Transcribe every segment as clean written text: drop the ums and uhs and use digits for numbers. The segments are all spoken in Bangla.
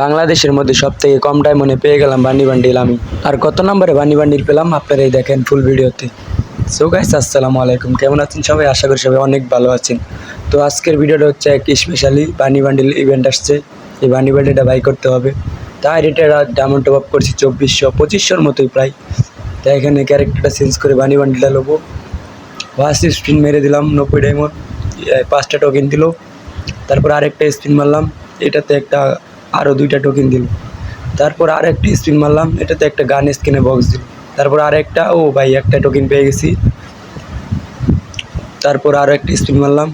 বাংলাদেশের মধ্যে সবথেকে কম ডায়মন্ডে পেয়ে গেলাম বান্ডি বান্ডিল আমি। আর কত নম্বরে বান্ডি বান্ডিল পেলাম আপনারাই দেখেন ফুল ভিডিওতে। সো গাইস আসসালামু আলাইকুম, কেমন আছেন সবাই? আশা করি সবাই অনেক ভালো আছেন। তো আজকের ভিডিওটা হচ্ছে এক স্পেশালি বান্ডি বান্ডিল ইভেন্ট আসছে, এই বান্ডি বান্ডিলটা বাই করতে হবে। তাই এটা ডায়মন্ড টপ আপ করছি 2400-2500 মতোই প্রায়। তাই এখানে ক্যারেক্টারটা চেঞ্জ করে বান্ডি বান্ডিলটা নেবো। ফার্স্ট স্পিন মেরে দিলাম 90 ডায়মন্ড, 5টা টোকেন দিল। তারপর আরেকটা স্পিন মারলাম, এটাতে একটা আরও 2টা টোকেন দিল। তারপর আরেকটা স্পিন মারলাম, এটাতে একটা গান স্কিনে বক্স দিল। তারপর আরেকটা, ও ভাই একটা টোকেন পেয়ে গেছি। তারপর আরও একটা স্পিন মারলাম,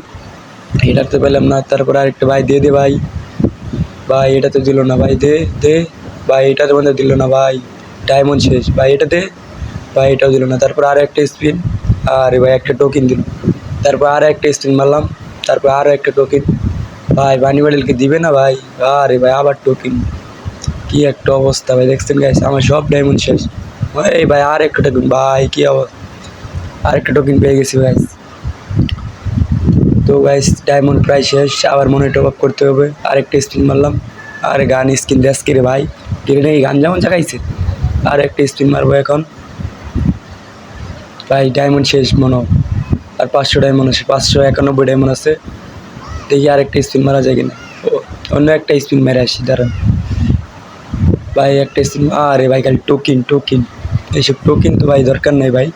এটাতে পেলাম না। তারপর আরেকটা, ভাই দিয়ে দে ভাই, ভাই এটা তো দিল না, ভাই দে দে ভাই, এটা তো মধ্যে দিল না ভাই, ডায়মন্ড শেষ ভাই, এটা দে ভাই, এটাও দিল না। তারপর আরও একটা স্পিন, আরে ভাই একটা টোকেন দিল। তারপর আরও একটা স্পিন মারলাম, তারপর আরও একটা টোকেন। ভাই বানি বান্ডিলকে দিবে না ভাই, আরে ভাই আবার টোকেন। কি একটা অবস্থা ভাই, দেখছেন গাইস আমার সব ডায়মন্ড শেষ। এই ভাই আর একটা টোকেন, ভাই কি অবস্থা, আর একটা টোকেন পেয়ে গেছি গাইস। তো গাইস ডায়মন্ড প্রায় শেষ, আবার মনে টপ আপ করতে হবে। আরেকটা স্পিন মারলাম, আর গান স্কিন দেশ কিরে ভাই, কিরে নেই গান যেমন জাগাইছে। আর একটা স্পিন মারবো এখন, ভাই ডায়মন্ড শেষ মনে হয়। আর 500 ডায়মন্ড আছে, 591 ডায়মন্ড আছে। দেখি আরেকটা স্পিন মারা যায় কিনা। ও অন্য একটা স্পিন মেরে আসি, দাঁড়ান ভাই। একটা স্পিন, আরে ভাই খালি টোকেন টোকেন, এইসব টোকেন তো ভাই দরকার নেই ভাই,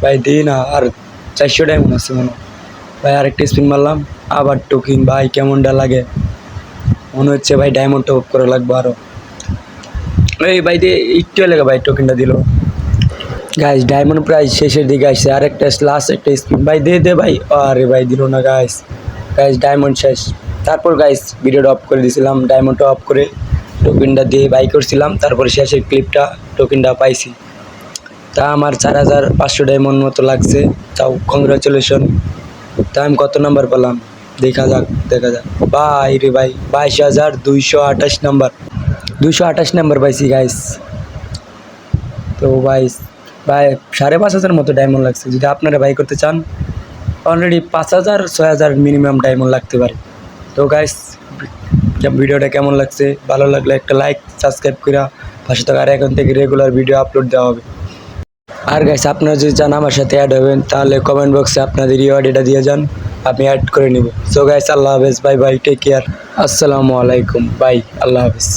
ভাই দিই না। আর 400 ডায়মন্ড আছে মনে হয়। ভাই আরেকটা স্পিন মারলাম, আবার টোকেন। ভাই কেমনটা লাগে, মনে হচ্ছে ভাই ডায়মন্ড টপ করে লাগবে আরও। এই ভাই দিয়ে একটু লেগে ভাই টোকেনটা দিল। গাইস ডায়মন্ড প্রাইস শেষের দিকে আসছে, আরেকটা লাস্ট একটা স্পিন, ভাই দে দে ভাই, আরে ভাই দিল না গাইস। গাইস ডায়মন্ড শেষ। তারপর গাইস ভিডিওটা অফ করে দিয়েছিলাম, ডায়মন্ডটা অফ করে টোকেনটা দিয়ে বাই করছিলাম। তারপরে শেষের ক্লিপটা টোকেনটা পাইছি। তা আমার 4500 ডায়মন্ড মতো লাগছে। তাও কংগ্রাচুলেশন। তা আমি কত নাম্বার পেলাম দেখা যাক, দেখা যাক। ভাই রে ভাই 22,228 নাম্বার, 228 নাম্বার পাইছি গাইস। তো ভাই ভাই 5,500 মতো ডায়মন্ড লাগছে। যদি আপনারা বাই করতে চান অলরেডি 5,000-6,000 মিনিমাম ডায়মন্ড লাগতে পারে। তো গাইস ভিডিওটা কেমন লাগছে, ভালো লাগলে একটা লাইক সাবস্ক্রাইব করে পাশে থাকা, আর এখন থেকে রেগুলার ভিডিও আপলোড দেওয়া হবে। আর গাইস আপনারা যদি চান আমার সাথে অ্যাড হবেন তাহলে কমেন্ট বক্সে আপনাদের রিওয়ার্ড এটা দিয়ে যান, আমি অ্যাড করে নিব। সো গাইস আল্লাহ হাফেজ, বাই বাই, টেক কেয়ার, আসসালামু আলাইকুম, বাই, আল্লাহ হাফেজ।